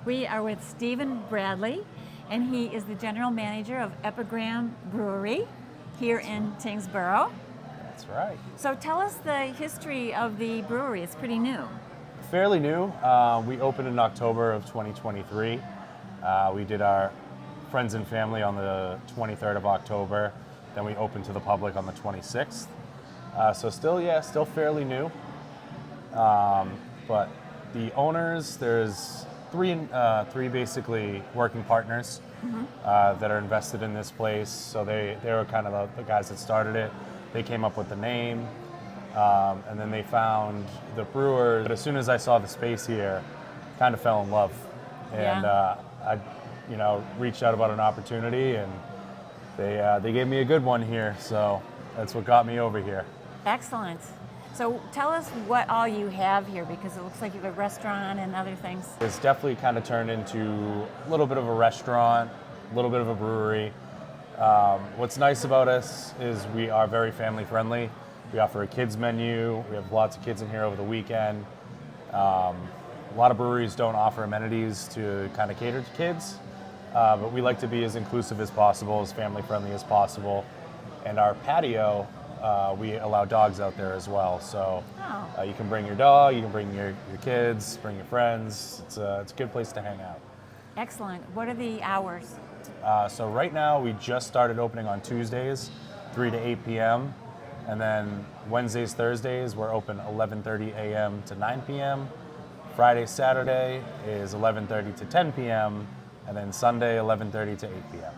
We are with Stephen Bradley, and he is the general manager of Epigram Brewery here in Tyngsboro. That's right. So tell us the history of the brewery. It's pretty new. Fairly new. We opened in October of 2023. We did our friends and family on the 23rd of October. Then we opened to the public on the 26th. So still fairly new. But the owners, there's three basically working partners that are invested in this place. So they were kind of the guys that started it. They came up with the name, and then they found the brewers. But as soon as I saw the space here, kind of fell in love, and I, reached out about an opportunity, and they gave me a good one here. So that's what got me over here. Excellent. So tell us what all you have here, because it looks like you have a restaurant and other things. It's definitely kind of turned into a little bit of a restaurant, a little bit of a brewery. What's nice about us is we are very family friendly. We offer a kids menu. We have lots of kids in here over the weekend. A lot of breweries don't offer amenities to kind of cater to kids, but we like to be as inclusive as possible, as family friendly as possible. And our patio, we allow dogs out there as well. So you can bring your dog, you can bring your kids, bring your friends. It's a good place to hang out. Excellent. What are the hours? So right now we just started opening on Tuesdays, 3 to 8 p.m. And then Wednesdays, Thursdays, we're open 11:30 a.m. to 9 p.m. Friday, Saturday is 11:30 to 10 p.m. And then Sunday, 11:30 to 8 p.m.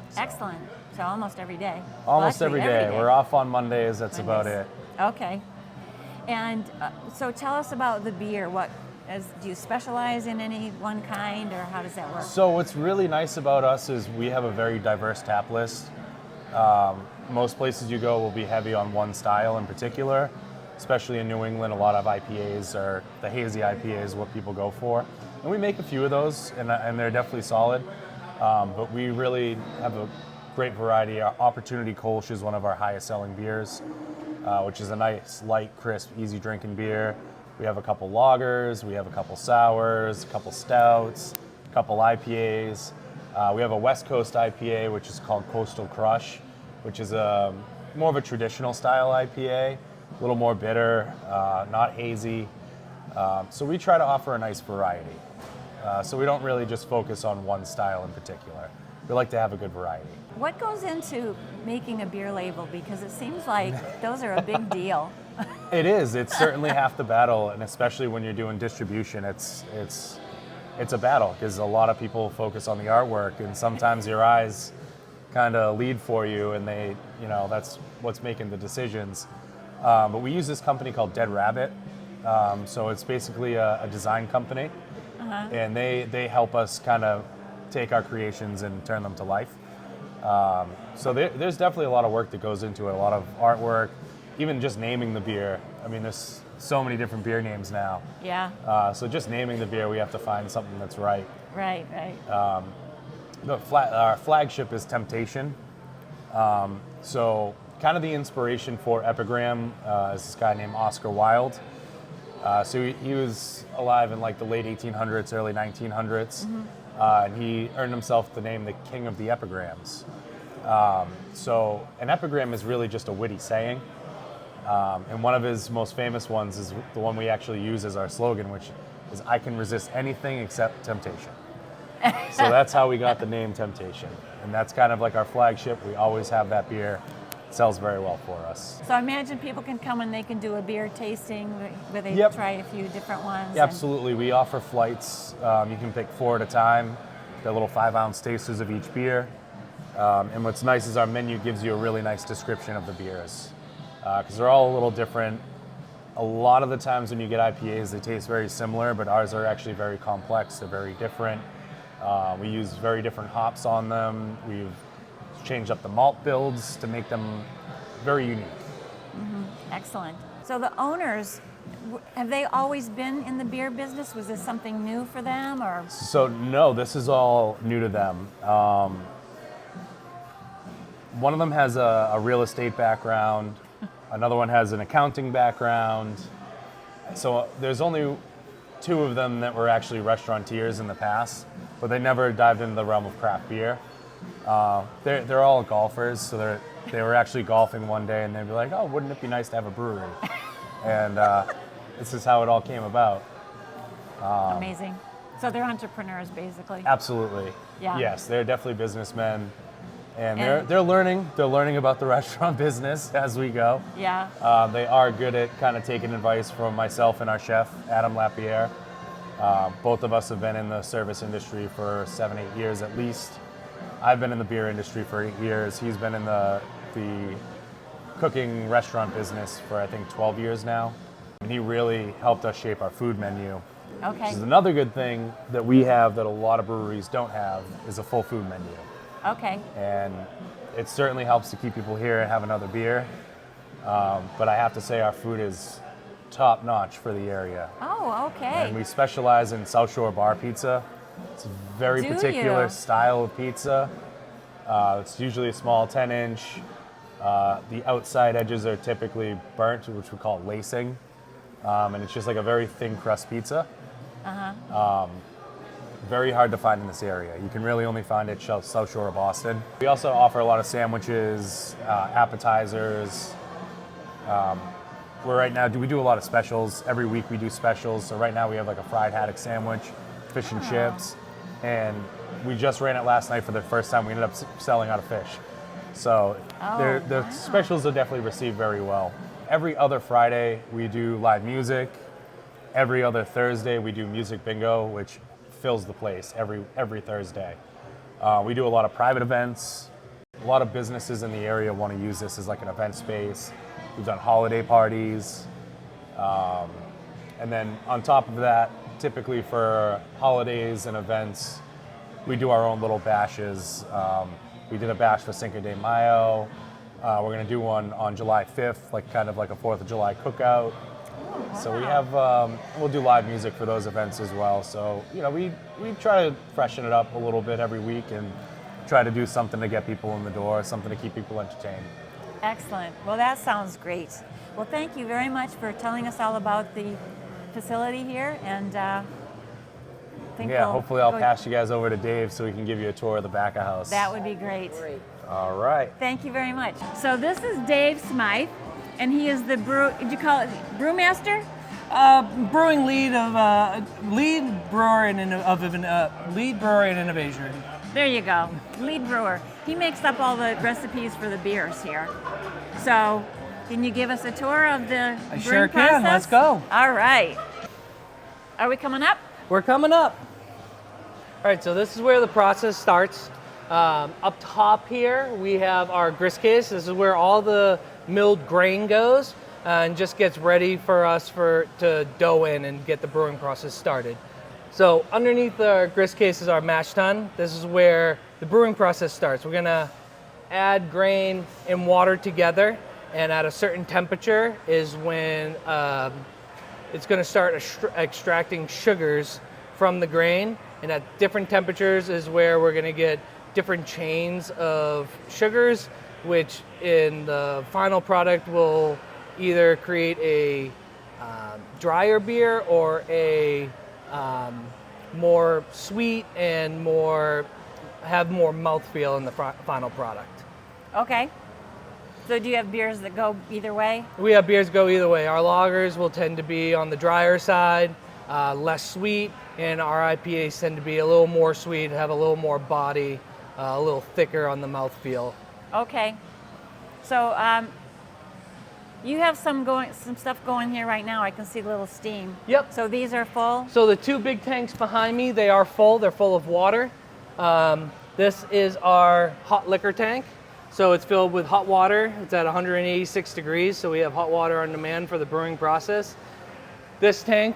So. Excellent. So almost every day. Almost well, actually, every day. We're off on Mondays. That's about it. Okay. And so tell us about the beer. Do you specialize in any one kind, or how does that work? So what's really nice about us is we have a very diverse tap list. Most places you go will be heavy on one style in particular, especially in New England. A lot of IPAs, or the hazy IPA is what people go for. And we make a few of those, and they're definitely solid. But we really have a great variety. Our Opportunity Kolsch is one of our highest selling beers, which is a nice, light, crisp, easy drinking beer. We have a couple lagers, we have a couple sours, a couple stouts, a couple IPAs. We have a West Coast IPA, which is called Coastal Crush, which is more of a traditional style IPA, a little more bitter, not hazy. So we try to offer a nice variety. So we don't really just focus on one style in particular. We like to have a good variety. What goes into making a beer label? Because it seems like those are a big deal. It is. It's certainly half the battle, and especially when you're doing distribution, it's a battle because a lot of people focus on the artwork, and sometimes your eyes kind of lead for you, and that's what's making the decisions. But we use this company called Dead Rabbit. So it's basically a design company, and they help us kind of take our creations and turn them to life. So there's definitely a lot of work that goes into it, a lot of artwork, even just naming the beer. I mean, there's so many different beer names now. Yeah. So just naming the beer, we have to find something that's right. Right. Our flagship is Temptation. So kind of the inspiration for Epigram is this guy named Oscar Wilde. So he was alive in like the late 1800s, early 1900s. And he earned himself the name the King of the Epigrams. So an epigram is really just a witty saying. And one of his most famous ones is the one we actually use as our slogan, which is, "I can resist anything except temptation." So that's how we got the name Temptation. And that's kind of like our flagship. We always have that beer. It sells very well for us. So I imagine people can come and they can do a beer tasting where they try a few different ones. Yeah, absolutely. We offer flights. You can pick 4 at a time. They're little 5-ounce tasters of each beer. And what's nice is our menu gives you a really nice description of the beers, because they're all a little different. A lot of the times when you get IPAs, they taste very similar, but ours are actually very complex. They're very different. We use very different hops on them. We've changed up the malt builds to make them very unique. Excellent. So the owners, have they always been in the beer business? Was this something new for them, or? So no, this is all new to them. One of them has a real estate background. Another one has an accounting background. So there's only two of them that were actually restaurateurs in the past, but they never dived into the realm of craft beer. They're all golfers, so they were actually golfing one day, and they'd be like, "Oh, wouldn't it be nice to have a brewery?" And this is how it all came about. Amazing. So they're entrepreneurs, basically. Absolutely. Yeah. Yes, they're definitely businessmen, and they're learning. They're learning about the restaurant business as we go. Yeah. They are good at kind of taking advice from myself and our chef, Adam Lapierre. Both of us have been in the service industry for 7-8 years at least. I've been in the beer industry for 8 years. He's been in the cooking restaurant business for, I think, 12 years now. And he really helped us shape our food menu. Okay. Which is another good thing that we have that a lot of breweries don't have is a full food menu. Okay. And it certainly helps to keep people here and have another beer. But I have to say our food is top notch for the area. Oh, okay. And we specialize in South Shore bar pizza. It's a very Do particular you? style of pizza. It's usually a small 10-inch. The outside edges are typically burnt, which we call lacing. And it's just like a very thin crust pizza. Very hard to find in this area. You can really only find it South Shore of Boston. We also offer a lot of sandwiches, appetizers. Right now, we do a lot of specials. Every week we do specials. So right now we have like a fried haddock sandwich, fish and chips. And we just ran it last night for the first time. We ended up selling out of fish. So the specials are definitely received very well. Every other Friday we do live music. Every other Thursday we do music bingo, which fills the place every Thursday. We do a lot of private events. A lot of businesses in the area want to use this as like an event space. We've done holiday parties. And then on top of that, typically for holidays and events, we do our own little bashes. We did a bash for Cinco de Mayo. We're going to do one on July 5th, kind of like a 4th of July cookout. So we have, we'll do live music for those events as well. So, we try to freshen it up a little bit every week and try to do something to get people in the door, something to keep people entertained. Excellent. Well, that sounds great. Well, thank you very much for telling us all about the facility here. And hopefully I'll pass you guys over to Dave so he can give you a tour of the back of house. That would be great. All right. Thank you very much. So this is Dave Smythe, and he is the did you call it brewmaster? Brewing lead of lead brewer and lead brewer and innovation. There you go, lead brewer. He makes up all the recipes for the beers here. So, can you give us a tour of the I brewing sure process? can. Let's go. All right. Are we coming up? We're coming up. All right, so this is where the process starts. Up top here, we have our grist case. This is where all the milled grain goes and just gets ready for us to dough in and get the brewing process started. So underneath the grist case is our mash tun. This is where the brewing process starts. We're gonna add grain and water together, and at a certain temperature is when it's gonna start extracting sugars from the grain, and at different temperatures is where we're gonna get different chains of sugars, which in the final product will either create a drier beer or a more sweet and have more mouthfeel in the final product. Okay. So do you have beers that go either way? We have beers go either way. Our lagers will tend to be on the drier side, less sweet, and our IPAs tend to be a little more sweet, have a little more body, a little thicker on the mouthfeel. Okay. So you have some stuff going here right now. I can see a little steam. Yep. So these are full? So the two big tanks behind me, they are full. They're full of water. This is our hot liquor tank. So it's filled with hot water. It's at 186 degrees, so we have hot water on demand for the brewing process. This tank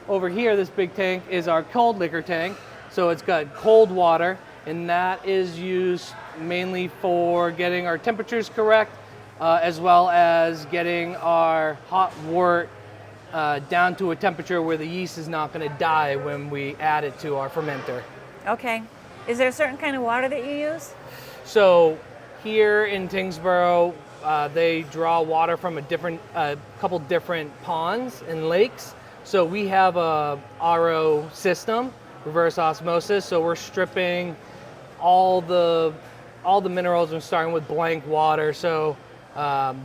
over here, this big tank, is our cold liquor tank. So it's got cold water, and that is used mainly for getting our temperatures correct, as well as getting our hot wort down to a temperature where the yeast is not going to die when we add it to our fermenter. Okay. Is there a certain kind of water that you use? So here in Tyngsboro, they draw water from a couple different ponds and lakes. So we have a RO system, reverse osmosis. So we're stripping all the minerals and starting with blank water. So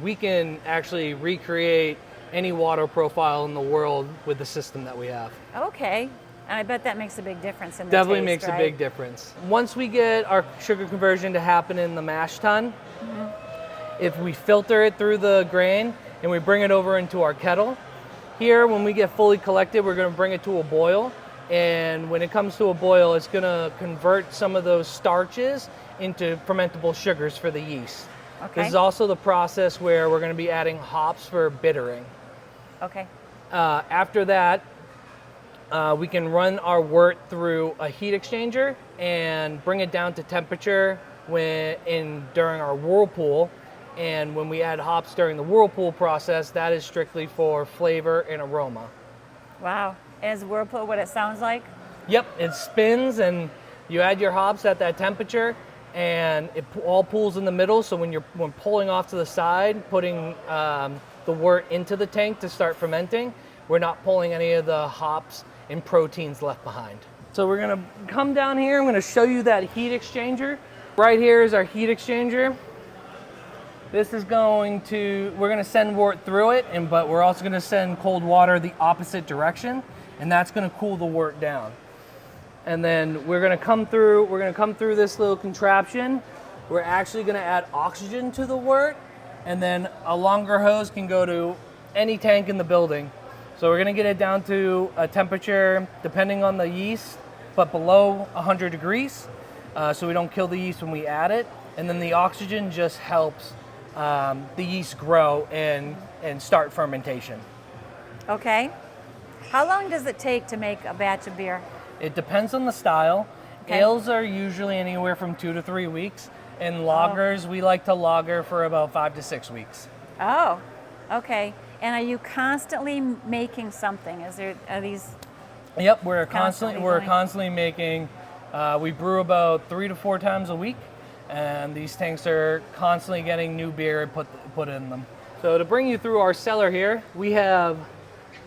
we can actually recreate any water profile in the world with the system that we have. Okay. And I bet that makes a big difference in the Definitely taste, makes right? a big difference. Once we get our sugar conversion to happen in the mash tun, if we filter it through the grain and we bring it over into our kettle, here when we get fully collected, we're going to bring it to a boil. And when it comes to a boil, it's going to convert some of those starches into fermentable sugars for the yeast. Okay. This is also the process where we're going to be adding hops for bittering. Okay. After that, we can run our wort through a heat exchanger and bring it down to temperature during our whirlpool. And when we add hops during the whirlpool process, that is strictly for flavor and aroma. Wow. Is whirlpool what it sounds like? Yep, it spins and you add your hops at that temperature and it all pools in the middle. So when pulling off to the side, putting the wort into the tank to start fermenting, we're not pulling any of the hops and proteins left behind. So we're gonna come down here, I'm gonna show you that heat exchanger. Right here is our heat exchanger. This is we're gonna send wort through it, but we're also gonna send cold water the opposite direction, and that's gonna cool the wort down. And then we're gonna come through this little contraption. We're actually gonna add oxygen to the wort, and then a longer hose can go to any tank in the building. So we're gonna get it down to a temperature, depending on the yeast, but below 100 degrees, so we don't kill the yeast when we add it. And then the oxygen just helps the yeast grow and start fermentation. Okay. How long does it take to make a batch of beer? It depends on the style. Okay. Ales are usually anywhere from 2 to 3 weeks, and lagers, we like to lager for about 5 to 6 weeks. Oh, okay. And are you constantly making something? Are these? Yep, we're Constantly constantly doing- making. We brew about 3 to 4 times a week, and these tanks are constantly getting new beer put in them. So to bring you through our cellar here, we have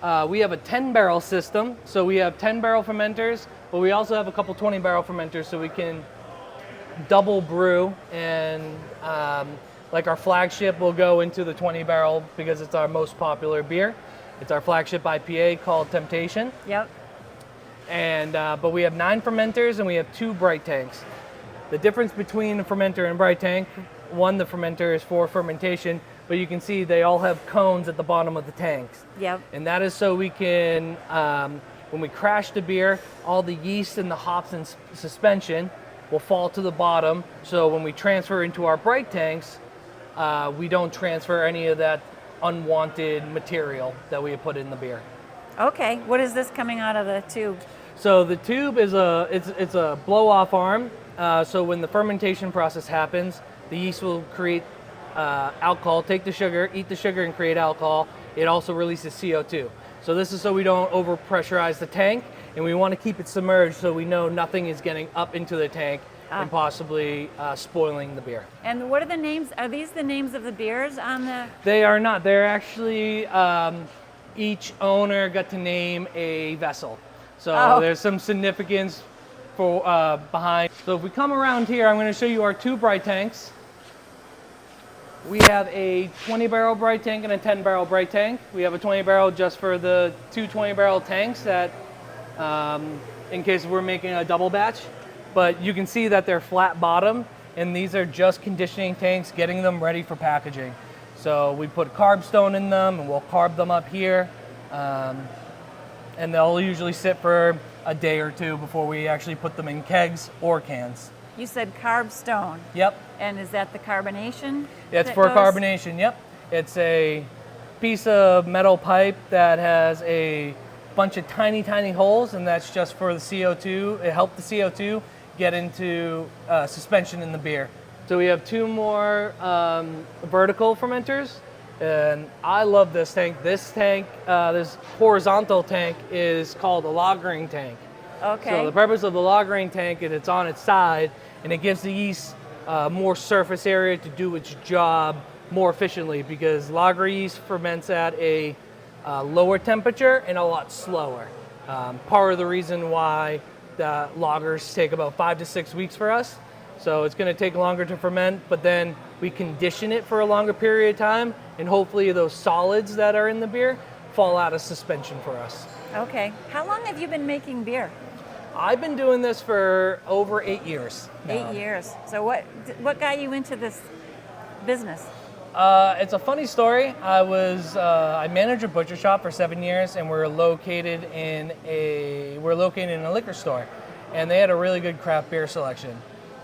a 10-barrel system. So we have 10-barrel fermenters, but we also have a couple 20-barrel fermenters, so we can double brew. And like our flagship will go into the 20-barrel because it's our most popular beer. It's our flagship IPA called Temptation. Yep. And but we have 9 fermenters and we have 2 bright tanks. The difference between a fermenter and bright tank, the fermenter is for fermentation, but you can see they all have cones at the bottom of the tanks. Yep. And that is so we can, when we crash the beer, all the yeast and the hops and suspension will fall to the bottom. So when we transfer into our bright tanks, we don't transfer any of that unwanted material that we have put in the beer. Okay. What is this coming out of the tube? So the tube is it's a blow-off arm. So when the fermentation process happens, the yeast will create alcohol, take the sugar, eat the sugar, and create alcohol. It also releases CO2. So this is so we don't overpressurize the tank, and we want to keep it submerged so we know nothing is getting up into the tank and possibly spoiling the beer. And what are the names? Are these the names of the beers on the? They are not. They're actually, each owner got to name a vessel. So there's some significance for behind. So if we come around here, I'm going to show you our 2 bright tanks. We have a 20-barrel bright tank and a 10-barrel bright tank. We have a 20-barrel just for the 2 20-barrel tanks that, in case we're making a double batch. But you can see that they're flat bottom, and these are just conditioning tanks, getting them ready for packaging. So we put carb stone in them, and we'll carb them up here. And they'll usually sit for a day or 2 before we actually put them in kegs or cans. You said carb stone. Yep. And is that the carbonation? It's that for goes? carbonation, yep. It's a piece of metal pipe that has a bunch of tiny, tiny holes, and that's just for the CO2. It helped the CO2 get into suspension in the beer. So we have 2 more vertical fermenters, and I love this tank. This horizontal tank is called a lagering tank. Okay. So the purpose of the lagering tank is it's on its side, and it gives the yeast more surface area to do its job more efficiently, because lager yeast ferments at a lower temperature and a lot slower. Part of the reason why the lagers take about 5 to 6 weeks for us. So it's going to take longer to ferment, but then we condition it for a longer period of time, and hopefully those solids that are in the beer fall out of suspension for us. Okay. How long have you been making beer? I've been doing this for over 8 years now. 8 years. So what got you into this business? It's a funny story. I managed a butcher shop for 7 years, and we're located in a liquor store, and they had a really good craft beer selection.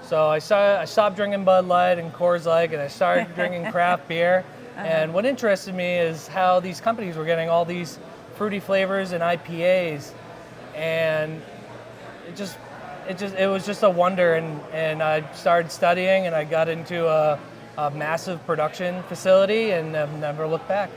So I stopped drinking Bud Light and Coors Light, and I started drinking craft beer. And what interested me is how these companies were getting all these fruity flavors and IPAs, and it was just a wonder. And I started studying, and I got into a massive production facility, and I've never looked back.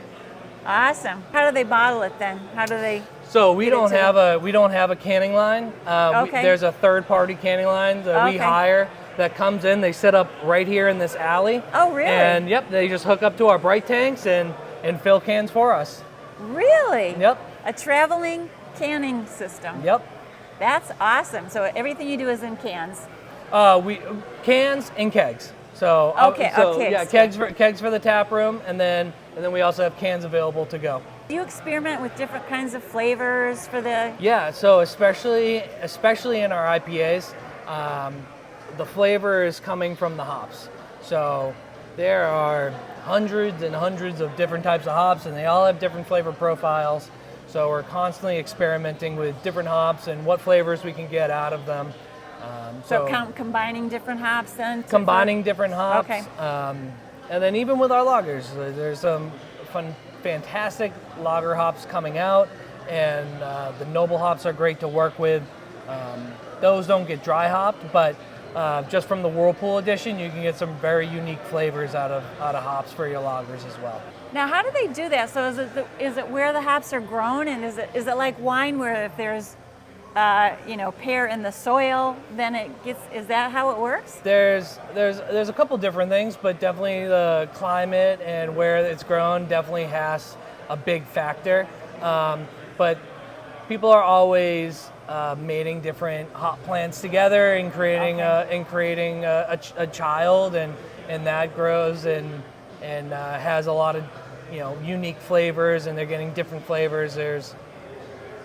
Awesome. How do they bottle it then? How do they? So we don't have a canning line. Okay. There's a third-party canning line that we hire that comes in. They set up right here in this alley. Oh, really? And yep, they just hook up to our bright tanks and fill cans for us. Really? Yep. A traveling canning system. Yep. That's awesome. So everything you do is in cans. We cans and kegs. So Okay, yeah, kegs for the tap room, and then we also have cans available to go. Do you experiment with different kinds of flavors for the? Yeah, so especially in our IPAs, the flavor is coming from the hops. So there are hundreds and hundreds of different types of hops, and they all have different flavor profiles. So we're constantly experimenting with different hops and what flavors we can get out of them. So combining different hops then? Combining different hops. Okay. And then even with our lagers, there's some fantastic lager hops coming out, and the noble hops are great to work with. Those don't get dry hopped, but just from the Whirlpool edition, you can get some very unique flavors out of hops for your lagers as well. Now, how do they do that? So is it where the hops are grown, and is it like wine where if there's pear in the soil, then it gets? Is that how it works? There's a couple different things, but definitely the climate and where it's grown definitely has a big factor. But people are always mating different hop plants together and creating a child, and that grows and has a lot of unique flavors, and they're getting different flavors.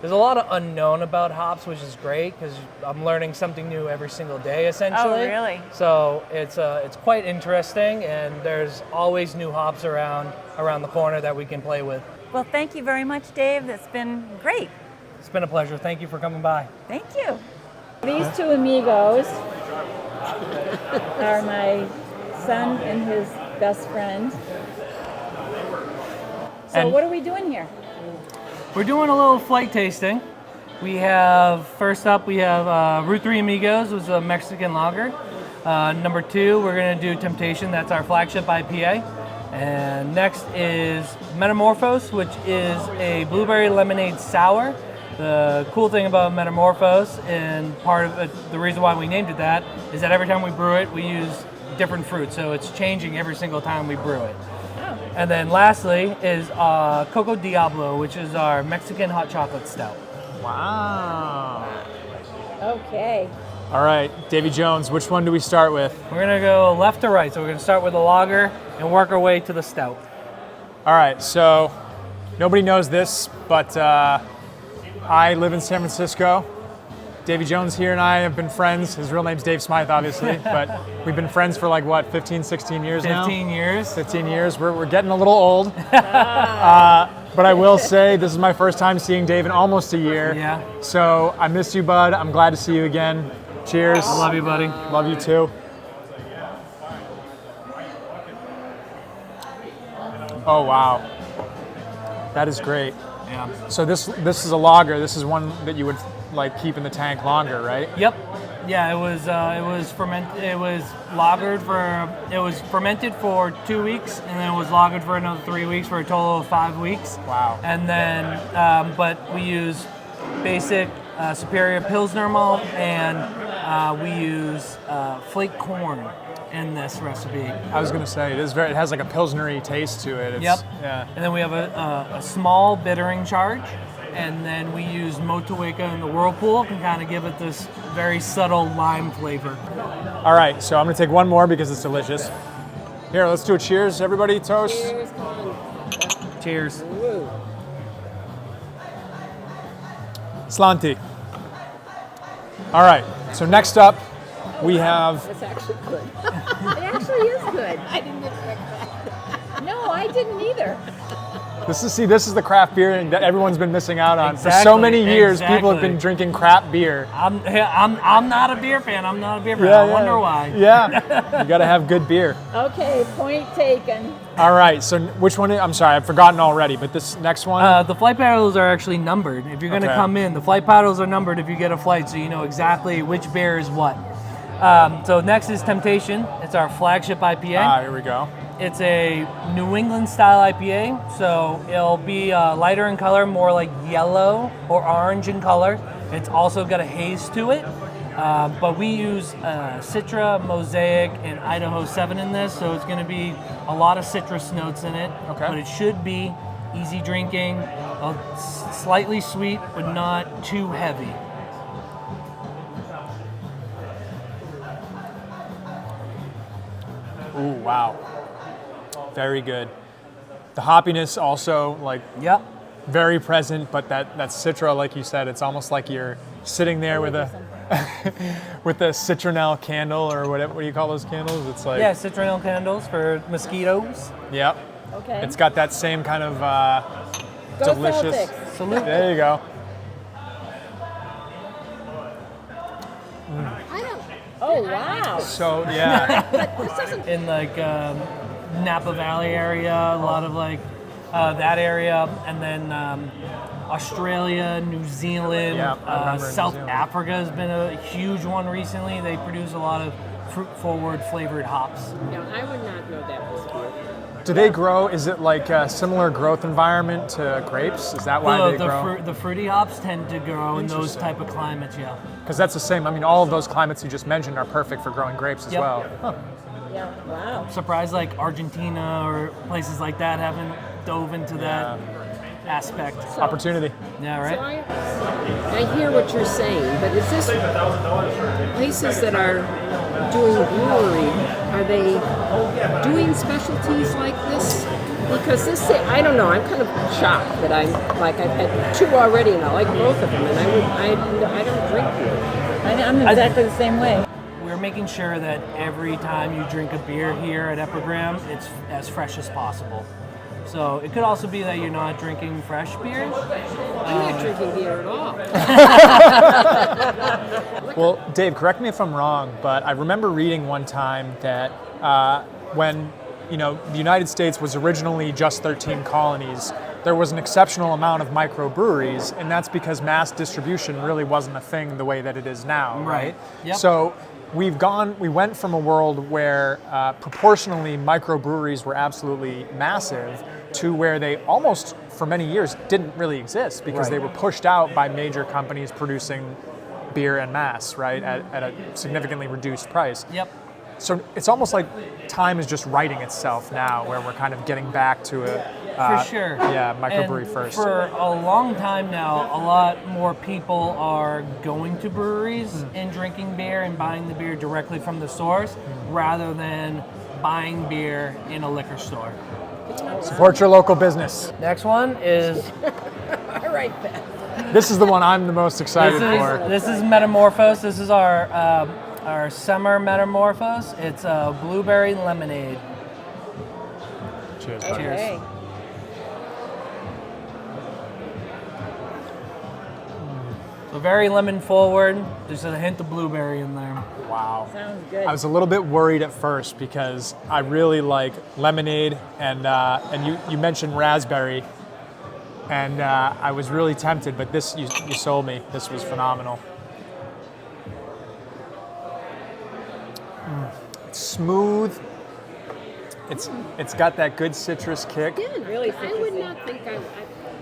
There's a lot of unknown about hops, which is great because I'm learning something new every single day, essentially. Oh, really? So it's quite interesting, and there's always new hops around the corner that we can play with. Well, thank you very much, Dave. That's been great. It's been a pleasure. Thank you for coming by. Thank you. These two amigos are my son and his best friend. So what are we doing here? We're doing a little flight tasting. First up, we have Route 3 Amigos, which is a Mexican lager. Number 2, we're going to do Temptation, that's our flagship IPA. And next is Metamorphose, which is a blueberry lemonade sour. The cool thing about Metamorphose, and part of the reason why we named it that, is that every time we brew it, we use different fruits. So it's changing every single time we brew it. And then lastly is Coco Diablo, which is our Mexican hot chocolate stout. Wow. Okay. All right, Davy Jones, which one do we start with? We're gonna go left to right. So we're gonna start with the lager and work our way to the stout. All right, so nobody knows this, but I live in San Francisco. Davy Jones here and I have been friends. His real name's Dave Smythe, obviously, but we've been friends for 15, 16 years now? 15 years. 15 years. We're getting a little old. But I will say this is my first time seeing Dave in almost a year. Yeah. So I miss you, bud. I'm glad to see you again. Cheers. I love you, buddy. Love you too. Oh, wow. That is great. Yeah. So this is a lager. This is one that you would keep in the tank longer, right? Yep. Yeah, it was fermented for 2 weeks, and then it was lagered for another 3 weeks for a total of 5 weeks. Wow. And then, but we use basic Superior Pilsner malt, and we use flake corn. in this recipe. I was gonna say it has like a pilsnery taste to it. Yep. Yeah. And then we have a small bittering charge, and then we use Motueka in the Whirlpool and kind of give it this very subtle lime flavor. All right, so I'm gonna take one more because it's delicious. Here, let's do a cheers, everybody. Toast. Cheers, come on. Cheers. Woo. Slanti. All right, so next up we have. That's actually good. It actually is good. I didn't expect that. No, I didn't either. This is the craft beer that everyone's been missing out on. For so Exactly, many years, people have exactly. been drinking crap beer. I'm not a beer fan. I'm not a beer fan. I wonder why. Yeah, you gotta have good beer. Okay, point taken. All right, so which one? I'm sorry, I've forgotten already, but this next one? The flight paddles are actually numbered. If you're going to Okay. come in, the flight paddles are numbered if you get a flight, so you know exactly which beer is what. So next is Temptation. It's our flagship IPA. Here we go. It's a New England style IPA, so it'll be lighter in color, more like yellow or orange in color. It's also got a haze to it, but we use Citra, Mosaic, and Idaho 7 in this, so it's going to be a lot of citrus notes in it. Okay. But it should be easy drinking, slightly sweet, but not too heavy. Ooh, wow. Very good. The hoppiness also, like, Yep. very present, but that Citra, like you said, it's almost like you're sitting there with a with a citronelle candle or whatever. What do you call those candles? It's like Yeah, citronelle candles for mosquitoes. Yep. Okay. It's got that same kind of Go delicious. Celtics. Salute. There you go. I don't. Oh wow. So yeah, But this doesn't. In like Napa Valley area, a lot of like that area, and then Australia, New Zealand, Yeah, I remember New South Zealand. Africa has been a huge one recently. They produce a lot of fruit-forward flavored hops. No, I would not know that was beer. do they grow? Is it like a similar growth environment to grapes? Is that why they grow? The fruity hops tend to grow in those Interesting. type of climates, yeah. Because that's the same. I mean, all of those climates you just mentioned are perfect for growing grapes as Yep. well. Huh. Yeah. Wow. Surprised like Argentina or places like that haven't dove into that aspect. Opportunity. Yeah, So right? I hear what you're saying, but is this places that are doing brewery? Are they doing specialties like this? Because this, I don't know. I'm kind of shocked that I've had two already, and I like both of them, and I don't drink beer. I'm exactly the same way. We're making sure that every time you drink a beer here at Epigram, it's as fresh as possible. So it could also be that you're not drinking fresh beer. I'm not drinking beer at all. Well, Dave, correct me if I'm wrong, but I remember reading one time that when the United States was originally just 13 colonies, there was an exceptional amount of microbreweries, and that's because mass distribution really wasn't a thing the way that it is now, right? Yep. So we went from a world where proportionally microbreweries were absolutely massive to where they almost, for many years, didn't really exist because they were pushed out by major companies producing beer en masse, right, at a significantly reduced price. Yep. So it's almost like time is just writing itself now, where we're kind of getting back to For sure. microbrewery And first. For a long time now, a lot more people are going to breweries and drinking beer and buying the beer directly from the source rather than buying beer in a liquor store. Support your local business. Next one is All right, Beth. This is the one I'm the most excited for. this is Metamorphose. This is our summer Metamorphose. It's a blueberry lemonade. Cheers. Cheers. Okay. So very lemon forward. There's a hint of blueberry in there. Wow. Sounds good. I was a little bit worried at first because I really like lemonade, and you mentioned raspberry, and I was really tempted, but this you sold me. This was phenomenal. It's smooth. It's got that good citrus kick. Really, I would not think I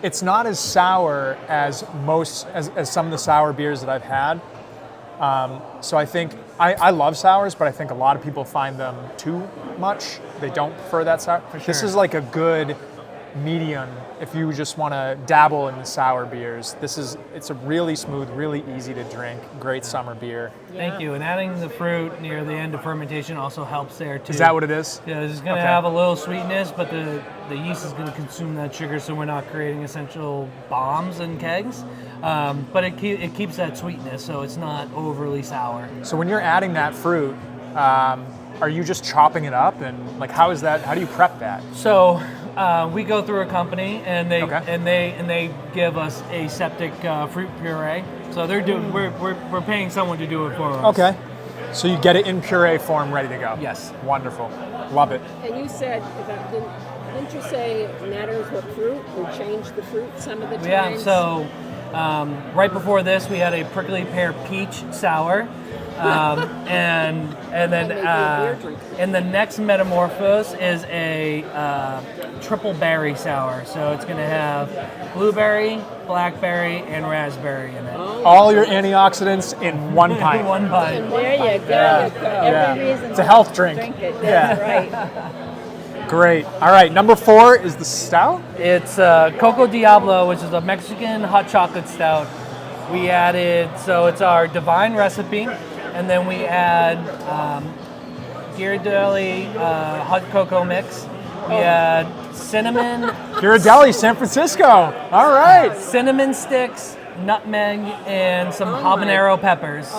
It's not as sour as some of the sour beers that I've had, So I think, I love sours, but I think a lot of people find them too much. They don't prefer that sour. For sure. This is like a good medium if you just want to dabble in the sour beers. It's a really smooth, really easy to drink, great summer beer. Thank you. And adding the fruit near the end of fermentation also helps there too. Is that what it is? Yeah, it's going to Okay. have a little sweetness, but the yeast is going to consume that sugar, so we're not creating essential bombs and kegs. But it keeps that sweetness, so it's not overly sour. So when you're adding that fruit, are you just chopping it up, and like how do you prep that? So we go through a company, and they Okay. and they give us aseptic fruit puree. So they're doing we're paying someone to do it for us. Okay. So you get it in puree form, ready to go. Yes. Wonderful. Love it. And you said, didn't you say it matters what fruit? We change the fruit some of the times? Yeah. So right before this, we had a prickly pear peach sour. And then and the next metamorphose is a triple berry sour. So it's going to have blueberry, blackberry, and raspberry in it. All your antioxidants in one pint. One pint. There you go. Yeah. Every reason It's a health drink. Drink it. That's right. Great. All right. Number 4 is the stout. It's Coco Diablo, which is a Mexican hot chocolate stout. We added, so it's our divine recipe, and then we add Ghirardelli hot cocoa mix. We add cinnamon, Ghirardelli, San Francisco. All right. cinnamon sticks, nutmeg, and some habanero peppers.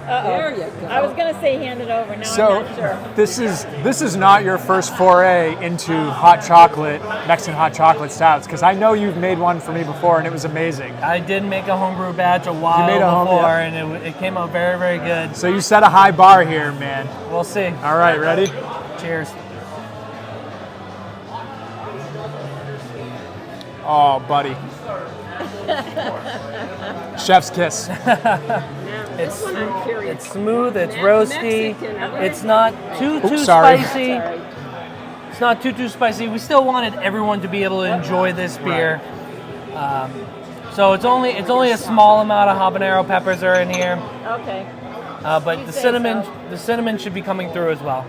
There you go. I was gonna say hand it over. Now So I'm not sure. this is not your first foray into hot chocolate, Mexican hot chocolate stouts, because I know you've made one for me before and it was amazing. I did make a homebrew batch a while made a before, yeah. and it came out very, very good. So you set a high bar here, man. We'll see. All right, ready? Cheers. Oh, buddy. Chef's kiss. This one I'm curious. It's smooth, it's roasty, Mexican, it's not too sorry. spicy. It's not too spicy. We still wanted everyone to be able to enjoy this beer. So it's only a small amount of habanero peppers are in here, Okay. but You the say cinnamon should be coming through as well.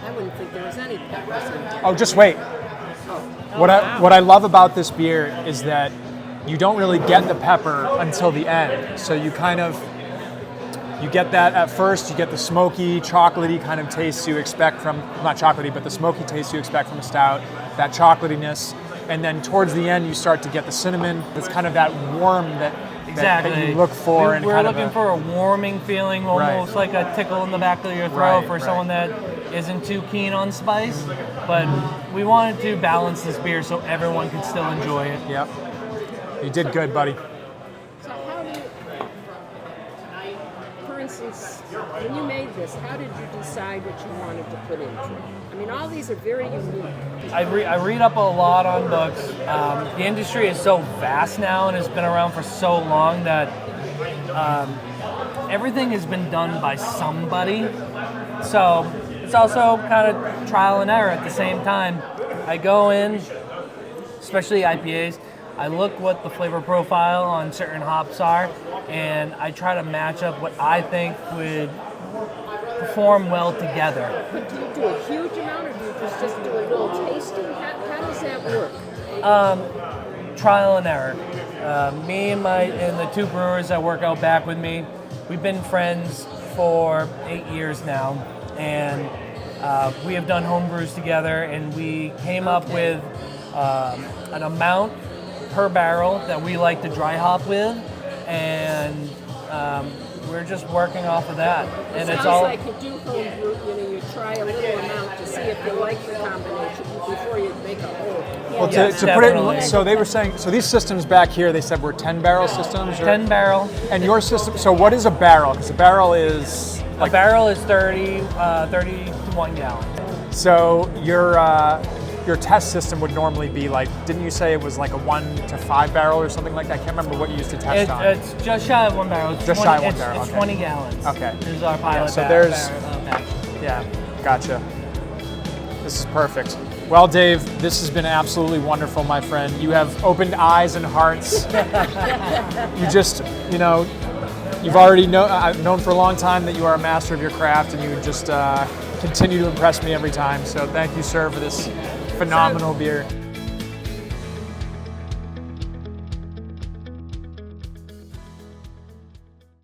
I wouldn't think there was any peppers in there. Oh, just wait. What I love about this beer is that you don't really get the pepper until the end. So you get that at first, you get the smoky, chocolatey kind of taste you expect from, not chocolatey, but the smoky taste you expect from a stout, that chocolatiness. And then towards the end, you start to get the cinnamon. It's kind of that warm that you look for. We're kind looking for a warming feeling, almost like a tickle in the back of your throat for someone that isn't too keen on spice. But we wanted to balance this beer so everyone could still enjoy it. Yep. You did good, buddy. So how do you, for instance, when you made this, how did you decide what you wanted to put into it? I mean, all these are very unique. I read up a lot on books. The industry is so vast now and has been around for so long that everything has been done by somebody. So it's also kind of trial and error at the same time. I go in, especially IPAs, I look what the flavor profile on certain hops are, and I try to match up what I think would perform well together. But do you do a huge amount, or do you just do a little tasting? How does that work? Trial and error. Me and the two brewers that work out back with me, we've been friends for 8 years now, and we have done home brews together, and we came up with an amount per barrel that we like to dry hop with, and we're just working off of that. And it's all like you do home brew, you try a little amount to see if you like the combination before you make a whole. Well, Yes, to put it, definitely. so they were saying, so these systems back here, they said were 10 barrel systems? Or, 10 barrel. And your system, so what is a barrel? Because a barrel is A barrel is 30 to 1 gallon. So your test system would normally be like, didn't you say it was like a 1 to 5 barrel or something like that? I can't remember what you used to test on. It's just shy of 1 barrel. It's Just 20, shy of 1 it's, barrel, It's okay. 20 gallons. Okay. This is our pilot so batch. there's- Yeah, gotcha. This is perfect. Well, Dave, this has been absolutely wonderful, my friend. You have opened eyes and hearts. You just, you've already I've known for a long time that you are a master of your craft, and you just continue to impress me every time. So thank you, sir, for this phenomenal beer.